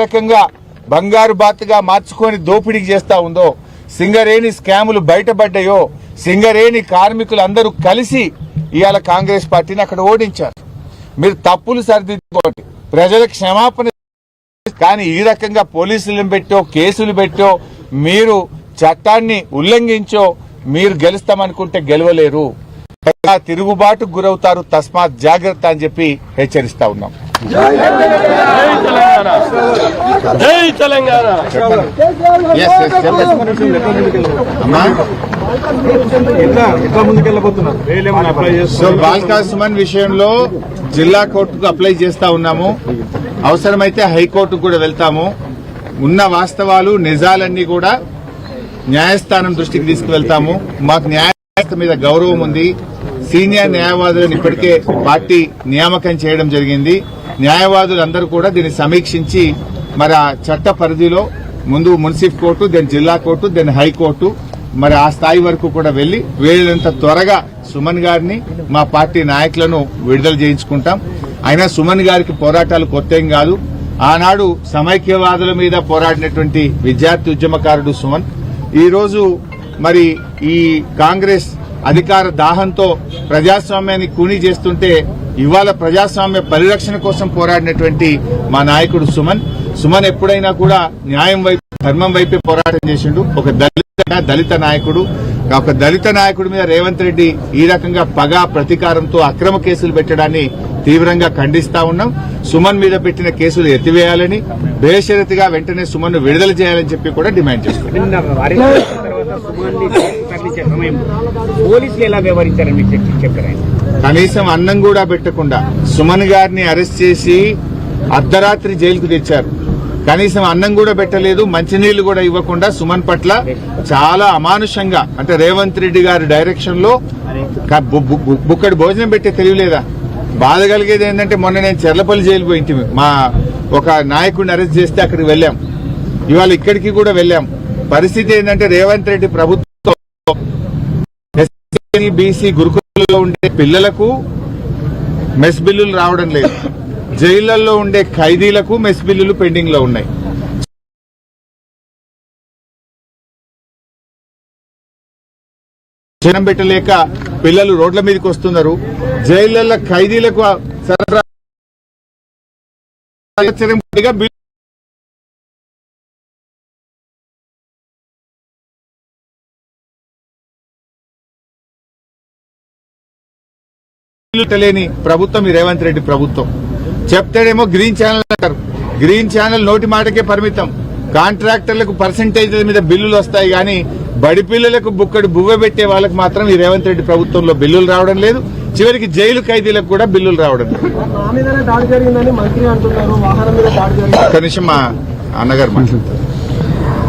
రకంగా బంగారు బాతుగా మార్చుకొని దోపిడీకి చేస్తా ఉందో, సింగరేణి స్కాములు బయటపడ్డాయో, సింగరేణి కార్మికులందరూ కలిసి ఇవాళ కాంగ్రెస్ పార్టీని అక్కడ ఓడించారు. మీరు తప్పులు సరిదిద్దుకోండి, ప్రజలకు క్షమాపణ. కానీ ఈ రకంగా పోలీసులను పెట్టో కేసులు పెట్టో మీరు చట్టాన్ని ఉల్లంఘించో మీరు గెలుస్తామనుకుంటే గెలవలేరు, తిరుగుబాటు గురవుతారు. తస్మాత్ జాగ్రత్త అని చెప్పి హెచ్చరిస్తా ఉన్నాం. బాల్కా సుమన్ విషయంలో జిల్లా కోర్టుకు అప్లై చేస్తా ఉన్నాము. అవసరమైతే హైకోర్టుకు కూడా వెళ్తాము. ఉన్న వాస్తవాలు నిజాలన్నీ కూడా న్యాయస్థానం దృష్టికి తీసుకువెళ్తాము. మాకు న్యాయస్థానం మీద గౌరవం ఉంది. సీనియర్ న్యాయవాదులను ఇప్పటికే పార్టీ నియామకం చేయడం జరిగింది. న్యాయవాదులందరూ కూడా దీన్ని సమీక్షించి మరి ఆ చట్ట పరిధిలో ముందు మున్సిఫ్ కోర్టు, దెన్ జిల్లా కోర్టు, దెన్ హైకోర్టు, మరి ఆ స్థాయి వరకు కూడా వెళ్లి వీళ్ళంత త్వరగా సుమన్ గారిని మా పార్టీ నాయకులను విడుదల చేయించుకుంటాం. అయినా సుమన్ గారికి పోరాటాలు కొత్తేం కాదు. ఆనాడు సమైక్యవాదుల మీద పోరాడినటువంటి విద్యార్థి ఉద్యమకారుడు సుమన్ ఈ రోజు మరి ఈ కాంగ్రెస్ అధికార దాహంతో ప్రజాస్వామ్యాన్ని కూనీ చేస్తుంటే ఇవాళ ప్రజాస్వామ్య పరిరక్షణ కోసం పోరాడినటువంటి మా నాయకుడు సుమన్ ఎప్పుడైనా కూడా న్యాయం వైపు, ధర్మం వైపే పోరాటం చేసిండు. ఒక దళిత నాయకుడు. ఒక దళిత నాయకుడి మీద రేవంత్ రెడ్డి ఈ రకంగా పగ ప్రతీకారంతో అక్రమ కేసులు పెట్టడాన్ని తీవ్రంగా ఖండిస్తా ఉన్నాం. సుమన్ మీద పెట్టిన కేసులు ఎత్తివేయాలని, బేషరతుగా వెంటనే సుమన్ ను విడుదల చేయాలని చెప్పి కూడా డిమాండ్ చేస్తున్నాం. కనీసం అన్నం కూడా పెట్టకుండా సుమన్ గారిని అరెస్ట్ చేసి అర్ధరాత్రి జైలుకు తెచ్చారు. కనీసం అన్నం కూడా పెట్టలేదు, మంచినీళ్లు కూడా ఇవ్వకుండా సుమన్ పట్ల చాలా అమానుషంగా, అంటే రేవంత్ రెడ్డి గారి డైరెక్షన్ లో బుక్కడి భోజనం పెట్టే తెలియలేదా? బాధ కలిగేది ఏంటంటే మొన్న నేను చెర్లపల్లి జైలు పోయింటి, మా ఒక నాయకుడిని అరెస్ట్ చేస్తే అక్కడికి వెళ్ళాం. ఇవాళ ఇక్కడికి కూడా వెళ్ళాం. పరిస్థితి ఏంటంటే రేవంత్ రెడ్డి ప్రభుత్వం ఎస్సీ బీసీ గురుకులలో ఉండే పిల్లలకు మెస్ బిల్లులు రావడం లేదు. జైళ్లలో ఉండే ఖైదీలకు మెస్ బిల్లులు పెండింగ్ లో ఉన్నాయి. జనం పెట్టలేక పిల్లలు రోడ్ల మీదకి వస్తున్నారు. జైళ్లలో ఖైదీలకు తెలియని ప్రభుత్వం ఈ రేవంత్ రెడ్డి ప్రభుత్వం. చెప్తాడేమో గ్రీన్ ఛానల్ అంటారు. గ్రీన్ ఛానల్ నోటి మాటకే పరిమితం. కాంట్రాక్టర్లకు పర్సంటేజ్ల మీద బిల్లులు వస్తాయి కానీ బడి పిల్లలకు బుక్కడు బువ్వ పెట్టే వాళ్ళకి మాత్రం ఈ రేవంత్ రెడ్డి ప్రభుత్వంలో బిల్లులు రావడం లేదు. చివరికి జైలు ఖైదీలకు కూడా బిల్లులు రావడం లేదు. ఒక్క నిమిషం మా అన్నగారు మాట్లాడతారు.